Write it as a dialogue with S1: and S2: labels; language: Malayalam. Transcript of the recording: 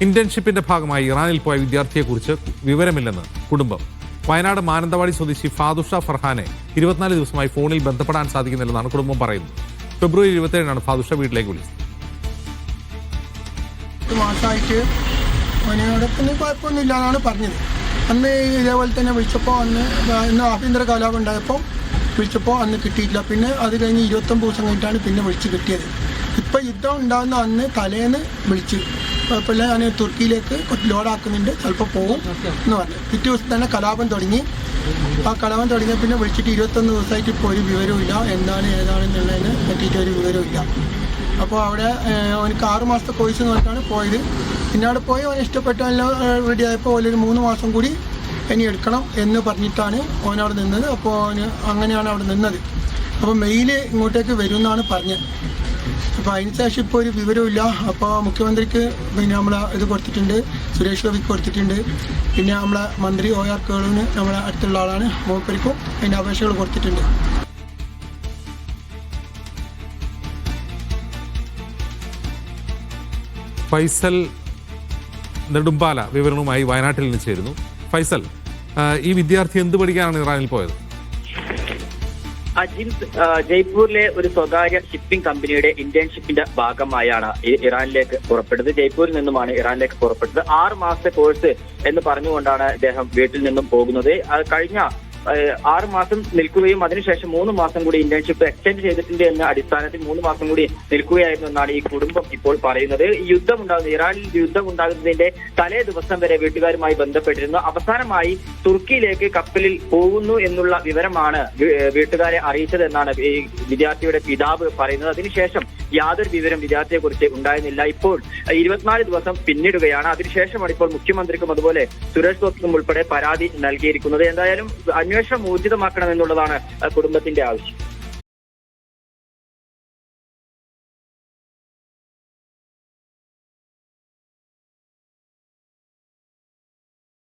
S1: ഇന്റേൺഷിപ്പിന്റെ ഭാഗമായി ഇറാനിൽ പോയ വിദ്യാർത്ഥിയെക്കുറിച്ച് വിവരമില്ലെന്ന് കുടുംബം. വയനാട് മാനന്തവാടി സ്വദേശി ഫാദുഷ ഫർഹാനെ 24 ദിവസമായി ഫോണിൽ ബന്ധപ്പെടാൻ സാധിക്കുന്നില്ലെന്നാണ് കുടുംബം പറയുന്നത്. ഫെബ്രുവരി 27-നാണ് ഫാദുഷ വീട്ടിലേക്ക് വിളിച്ചത്.
S2: മാസമായിട്ട് അവനോടൊപ്പം കുഴപ്പമൊന്നുമില്ല എന്നാണ് പറഞ്ഞത്. അന്ന് ഇതേപോലെ തന്നെ വിളിച്ചപ്പോൾ ഇന്ന് ആഭ്യന്തര കലാപം ഉണ്ടായപ്പോൾ വിളിച്ചപ്പോൾ അന്ന് കിട്ടിയിട്ടില്ല. പിന്നെ അത് കഴിഞ്ഞ് 29 ദിവസം കഴിഞ്ഞിട്ടാണ് പിന്നെ വിളിച്ച് കിട്ടിയത്. ഇപ്പം യുദ്ധം ഉണ്ടാകുന്ന അന്ന് തലേന്ന് വിളിച്ച് കുഴപ്പമില്ല, ഞാൻ തുർക്കിയിലേക്ക് ലോഡാക്കുന്നുണ്ട്, ചിലപ്പോൾ പോകും എന്ന് പറഞ്ഞു. പിറ്റേ ദിവസം തന്നെ കലാപം തുടങ്ങി. ആ കലാപം തുടങ്ങിയ പിന്നെ വിളിച്ചിട്ട് 21 ദിവസമായിട്ട് ഇപ്പോൾ ഒരു വിവരവും ഇല്ല. എന്താണ് ഏതാണെന്നുള്ളതിനെ പറ്റിയിട്ട് ഒരു വിവരവും ഇല്ല. അപ്പോൾ അവിടെ അവനക്ക് 6 മാസത്തെ കോഴ്സ് നോക്കിയിട്ടാണ് പോയത്. പിന്നെ അവിടെ പോയി അവന് ഇഷ്ടപ്പെട്ടെല്ലാം റെഡി ആയപ്പോൾ ഒരു 3 മാസം കൂടി ഇനി എടുക്കണം എന്ന് പറഞ്ഞിട്ടാണ് അവനവിടെ നിന്നത്. അപ്പോൾ അവന് അങ്ങനെയാണ് അവിടെ നിന്നത്. അപ്പോൾ മെയിൽ ഇങ്ങോട്ടേക്ക് വരും എന്നാണ് പറഞ്ഞത്. അപ്പോൾ അതിനുശേഷം ഇപ്പോൾ ഒരു വിവരമില്ല. അപ്പോൾ മുഖ്യമന്ത്രിക്ക് പിന്നെ നമ്മളെ ഇത് കൊടുത്തിട്ടുണ്ട്, സുരേഷ് ഗോപിക്ക് കൊടുത്തിട്ടുണ്ട്. പിന്നെ നമ്മളെ മന്ത്രി OR കേളുവിന് നമ്മളെ അടുത്തുള്ള ആളാണ്, മൂപ്പരിക്കും അതിൻ്റെ അപേക്ഷകൾ കൊടുത്തിട്ടുണ്ട്.
S1: ഫൈസൽ നെടുമ്പാല വിവരണവുമായി വയനാട്ടിൽ നിന്ന് ചേരുന്നു. ഫൈസൽ, ഈ വിദ്യാർത്ഥി എന്ത് പഠിക്കാനാണ് ഇറാനിൽ പോയത്?
S3: അജിൻസ് ജയ്പൂരിലെ ഒരു സ്വകാര്യ ഷിപ്പിംഗ് കമ്പനിയുടെ ഇന്റേൺഷിപ്പിന്റെ ഭാഗമായാണ് ഇറാനിലേക്ക് പുറപ്പെട്ടത്. ജയ്പൂരിൽ നിന്നുമാണ് ഇറാനിലേക്ക് പുറപ്പെട്ടത്. 6 മാസത്തെ കോഴ്സ് എന്ന് പറഞ്ഞുകൊണ്ടാണ് ഇദ്ദേഹം വീട്ടിൽ നിന്നും പോകുന്നത്. കഴിഞ്ഞ 6 മാസം നിൽക്കുകയും അതിനുശേഷം 3 മാസം കൂടി ഇന്റേൺഷിപ്പ് എക്സ്റ്റെൻഡ് ചെയ്തിട്ടുണ്ട് എന്ന അടിസ്ഥാനത്തിൽ 3 മാസം കൂടി നിൽക്കുകയായിരുന്നു എന്നാണ് ഈ കുടുംബം ഇപ്പോൾ പറയുന്നത്. ഇറാനിൽ യുദ്ധം ഉണ്ടാകുന്നതിന്റെ തലേ ദിവസം വരെ വീട്ടുകാരുമായി ബന്ധപ്പെട്ടിരുന്നു. അവസാനമായി തുർക്കിയിലേക്ക് കപ്പലിൽ പോകുന്നു എന്നുള്ള വിവരമാണ് വീട്ടുകാരെ അറിയിച്ചതെന്നാണ് ഈ വിദ്യാർത്ഥിയുടെ പിതാവ് പറയുന്നത്. അതിനുശേഷം യാതൊരു വിവരം വിദ്യാർത്ഥിയെ കുറിച്ച് ഉണ്ടായിരുന്നില്ല. ഇപ്പോൾ 24 ദിവസം പിന്നിടുകയാണ്. അതിനുശേഷമാണ് ഇപ്പോൾ മുഖ്യമന്ത്രിക്കും അതുപോലെ സുരേഷ് ഗോപിക്കും ഉൾപ്പെടെ പരാതി നൽകിയിരിക്കുന്നത്. എന്തായാലും അന്വേഷണം ഊർജിതമാക്കണമെന്നുള്ളതാണ് കുടുംബത്തിന്റെ ആവശ്യം.